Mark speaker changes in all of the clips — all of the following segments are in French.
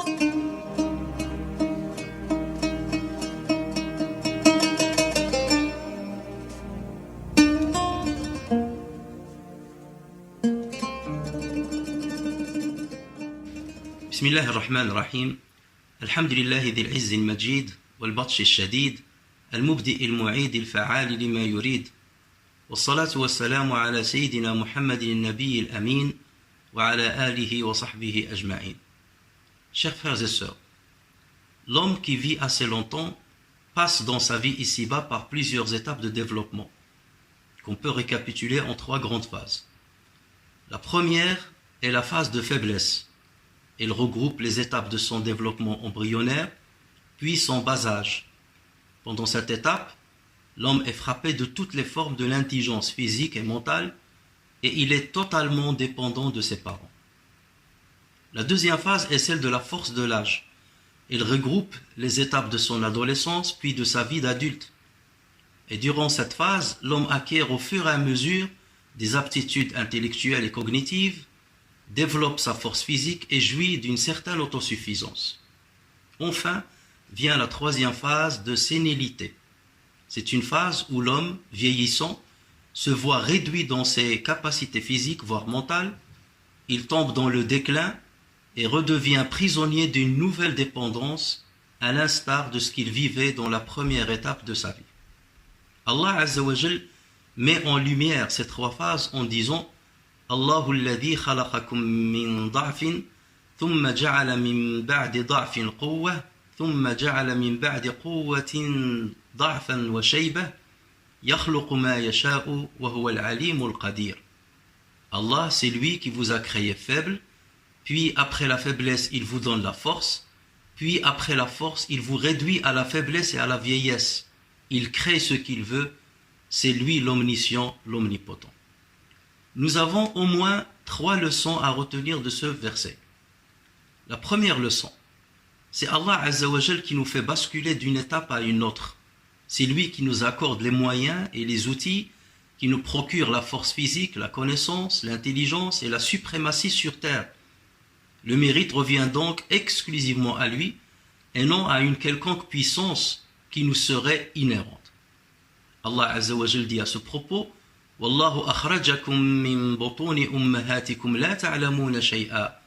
Speaker 1: بسم الله الرحمن الرحيم الحمد لله ذي العز المجيد والبطش الشديد المبدئ المعيد الفعال لما يريد والصلاة والسلام على سيدنا محمد النبي الأمين وعلى آله وصحبه أجمعين. Chers frères et sœurs, l'homme qui vit assez longtemps passe dans sa vie ici-bas par plusieurs étapes de développement qu'on peut récapituler en 3 grandes phases. La première est la phase de faiblesse. Elle regroupe les étapes de son développement embryonnaire, puis son bas âge. Pendant cette étape, l'homme est frappé de toutes les formes de l'indigence physique et mentale et il est totalement dépendant de ses parents. La deuxième phase est celle de la force de l'âge. Elle regroupe les étapes de son adolescence puis de sa vie d'adulte. Et durant cette phase, l'homme acquiert au fur et à mesure des aptitudes intellectuelles et cognitives, développe sa force physique et jouit d'une certaine autosuffisance. Enfin, vient la troisième phase de sénilité. C'est une phase où l'homme, vieillissant, se voit réduit dans ses capacités physiques, voire mentales. Il tombe dans le déclin et redevient prisonnier d'une nouvelle dépendance, à l'instar de ce qu'il vivait dans la première étape de sa vie. Allah Azza wa Jal met en lumière ces 3 phases en disant الله الذي خلقكم من ضعف ثم جعل من بعد ضعف قوة ثم جعل من بعد قوة ضعفا وشيبة يخلق ما يشاء وهو العليم القدير. Allah, c'est lui qui vous a créé faible, puis après la faiblesse, il vous donne la force, puis après la force, il vous réduit à la faiblesse et à la vieillesse. Il crée ce qu'il veut, c'est lui l'omniscient, l'omnipotent. Nous avons au moins 3 leçons à retenir de ce verset. La première leçon, c'est Allah Azza wa Jal qui nous fait basculer d'une étape à une autre. C'est lui qui nous accorde les moyens et les outils, qui nous procure la force physique, la connaissance, l'intelligence et la suprématie sur terre. Le mérite revient donc exclusivement à lui et non à une quelconque puissance qui nous serait inhérente. Allah Azza wa Jal dit à ce propos: والله أخرجكم من بطون أمهاتكم لا تعلمون شيئا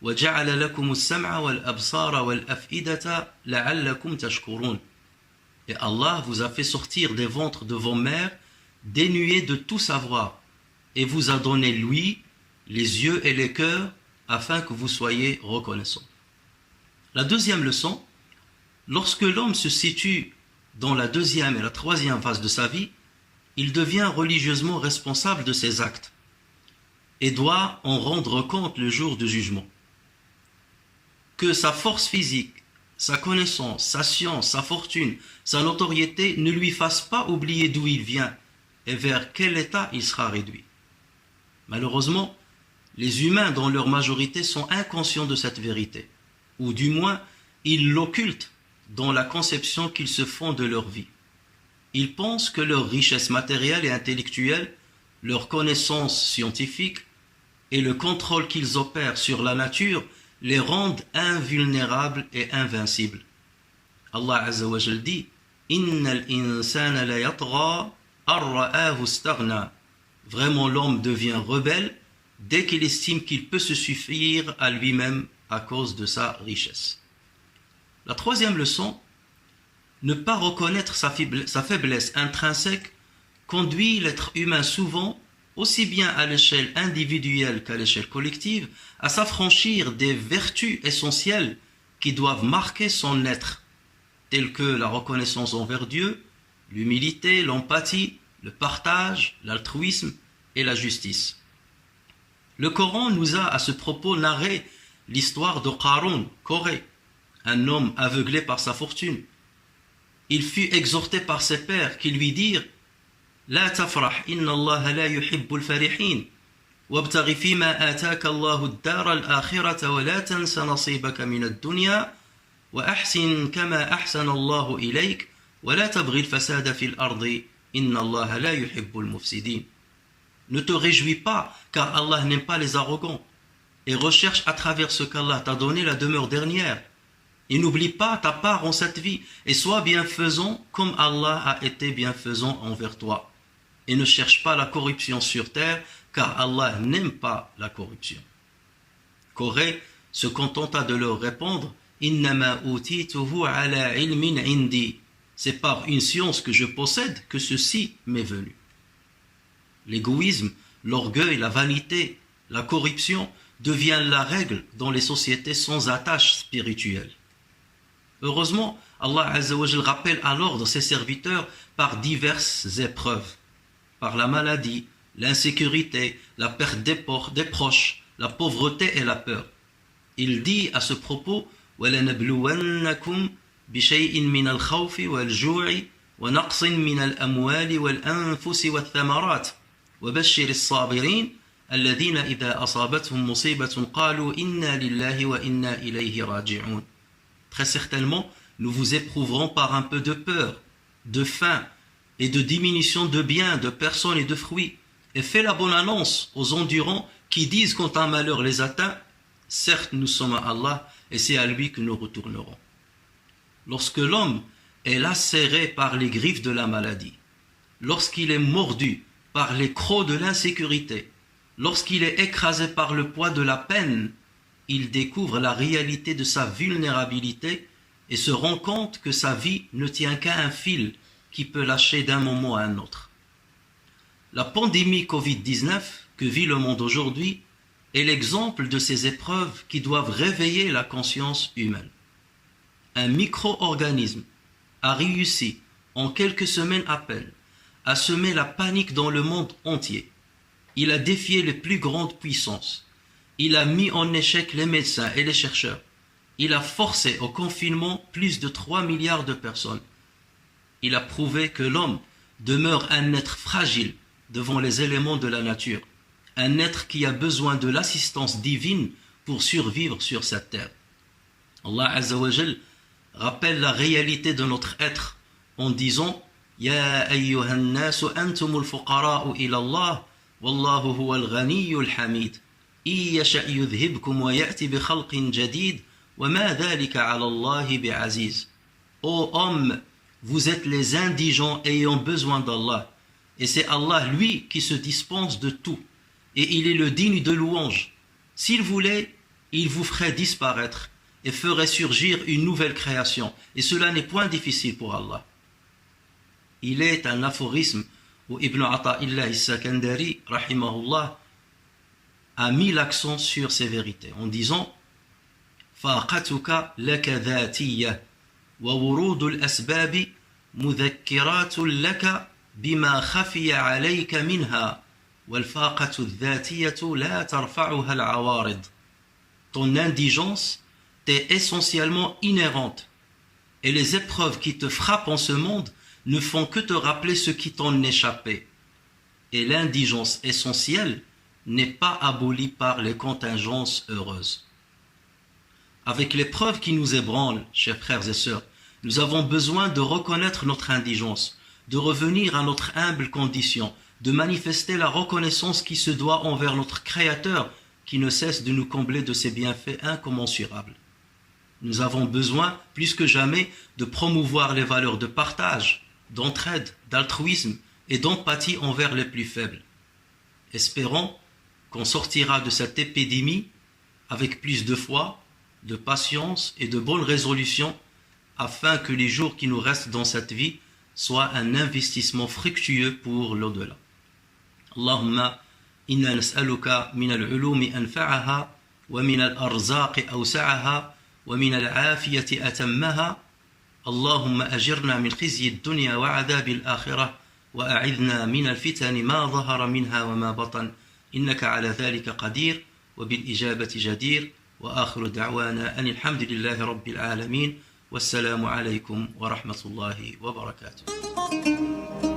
Speaker 1: وجعل لكم السمع والأبصار والأفئدة لعلكم تشكرون. Et Allah vous a fait sortir des ventres de vos mères dénués de tout savoir et vous a donné lui les yeux et les cœurs afin que vous soyez reconnaissants. La deuxième leçon, lorsque l'homme se situe dans la deuxième et la troisième phase de sa vie, il devient religieusement responsable de ses actes et doit en rendre compte le jour du jugement. Que sa force physique, sa connaissance, sa science, sa fortune, sa notoriété ne lui fassent pas oublier d'où il vient et vers quel état il sera réduit. Malheureusement, les humains dans leur majorité sont inconscients de cette vérité, ou du moins ils l'occultent dans la conception qu'ils se font de leur vie. Ils pensent que leur richesse matérielle et intellectuelle, leur connaissance scientifique et le contrôle qu'ils opèrent sur la nature les rendent invulnérables et invincibles. Allah Azza wa Jal dit: Innal insana la yatgha ar-ra'ahu istaghna. Vraiment, l'homme devient rebelle dès qu'il estime qu'il peut se suffire à lui-même à cause de sa richesse. La troisième leçon, ne pas reconnaître sa faiblesse intrinsèque conduit l'être humain souvent, aussi bien à l'échelle individuelle qu'à l'échelle collective, à s'affranchir des vertus essentielles qui doivent marquer son être, telles que la reconnaissance envers Dieu, l'humilité, l'empathie, le partage, l'altruisme et la justice. Le Coran nous a à ce propos narré l'histoire de Qarun, Corée, un homme aveuglé par sa fortune. Il fut exhorté par ses pères qui lui dirent: La tafrah, inna Allah la yuhibbul farihin, wabtaghi fima ataka Allahu ad-dar al-akhirata wa la tansa nasibaka min ad-dunya wa ahsin kama ahsana Allahu ilayk wa la tabghi al-fasada fil ardi inna Allah la yuhibbul mufsidin. Ne te réjouis pas, car Allah n'aime pas les arrogants. et recherche à travers ce qu'Allah t'a donné la demeure dernière. Et n'oublie pas ta part en cette vie et sois bienfaisant comme Allah a été bienfaisant envers toi. Et ne cherche pas la corruption sur terre car Allah n'aime pas la corruption. Corée se contenta de leur répondre « Innama utituhu ala ilmin indi » c'est par une science que je possède que ceci m'est venu. L'égoïsme, l'orgueil, la vanité, la corruption deviennent la règle dans les sociétés sans attache spirituelle. Heureusement, Allah Azza wa Jal rappelle à l'ordre ses serviteurs par diverses épreuves, par la maladie, l'insécurité, la perte des proches, la pauvreté et la peur. Il dit à ce propos وَلَنَبْلُوَنَّكُمْ بشيء من الخوف والجوع ونقص من الأموال والأنفس والثمرات وبشر الصابرين الذين إذا أصابتهم مصيبة قالوا إنا لله وإنا إليه راجعون. Très certainement, nous vous éprouverons par un peu de peur, de faim et de diminution de biens, de personnes et de fruits. Et fais la bonne annonce aux endurants qui disent quand un malheur les atteint, certes nous sommes à Allah et c'est à lui que nous retournerons. Lorsque l'homme est lacéré par les griffes de la maladie, lorsqu'il est mordu par les crocs de l'insécurité, lorsqu'il est écrasé par le poids de la peine, il découvre la réalité de sa vulnérabilité et se rend compte que sa vie ne tient qu'à un fil qui peut lâcher d'un moment à un autre. La pandémie Covid-19 que vit le monde aujourd'hui est l'exemple de ces épreuves qui doivent réveiller la conscience humaine. Un micro-organisme a réussi, en quelques semaines à peine, à semer la panique dans le monde entier. Il a défié les plus grandes puissances. Il a mis en échec les médecins et les chercheurs. Il a forcé au confinement plus de 3 milliards de personnes. Il a prouvé que l'homme demeure un être fragile devant les éléments de la nature, un être qui a besoin de l'assistance divine pour survivre sur cette terre. Allah Azza wa Jal rappelle la réalité de notre être en disant Ya ayyuhan nasu antumul fuqara'u ila Allah wallahu huwal ghaniyyul hamid I yasha' yudhibkum wa ya'ti bi khalqin jadid wa ma dhalika 'ala Allah bi'aziz. Ô hommes, vous êtes les indigents ayant besoin d'Allah et c'est Allah lui qui se dispense de tout et il est le digne de louange. S'il voulait, il vous ferait disparaître et ferait surgir une nouvelle création. Et cela n'est point difficile pour Allah. Il est un aphorisme où Ibn Ata'illah al-Sakandari, rahimahullah, a mis l'accent sur ces vérités en disant Faqatuka laka dhatiyya wa wurudul asbabi mudhakkiratun laka bima khafiya alayka minha wal faqatu dhatiyatu la tarfa'uha al-awarid. Ton indigence t'est essentiellement inhérente et les épreuves qui te frappent en ce monde ne font que te rappeler ce qui t'en échappait. Et l'indigence essentielle n'est pas abolie par les contingences heureuses. Avec l'épreuve qui nous ébranle, chers frères et sœurs, nous avons besoin de reconnaître notre indigence, de revenir à notre humble condition, de manifester la reconnaissance qui se doit envers notre Créateur qui ne cesse de nous combler de ses bienfaits incommensurables. Nous avons besoin, plus que jamais, de promouvoir les valeurs de partage, d'entraide, d'altruisme et d'empathie envers les plus faibles. Espérons qu'on sortira de cette épidémie avec plus de foi, de patience et de bonnes résolutions afin que les jours qui nous restent dans cette vie soient un investissement fructueux pour l'au-delà. Allahumma inna nas'aluka min al-ulumi anfa'aha wa min al-arzaqi awsa'aha wa min al-afiyati atammaha. Allahumma ajirna min khizyi ad-dunya wa 'adhabi al-akhirah wa a'idhna min al-fitani ma dhahara minha wa ma batan innaka 'ala dhalika qadir wa bil ijabati jadir wa akhiru da'wana anil hamdulillahi rabbil alamin wassalamu alaykum wa rahmatullahi wa barakatuh.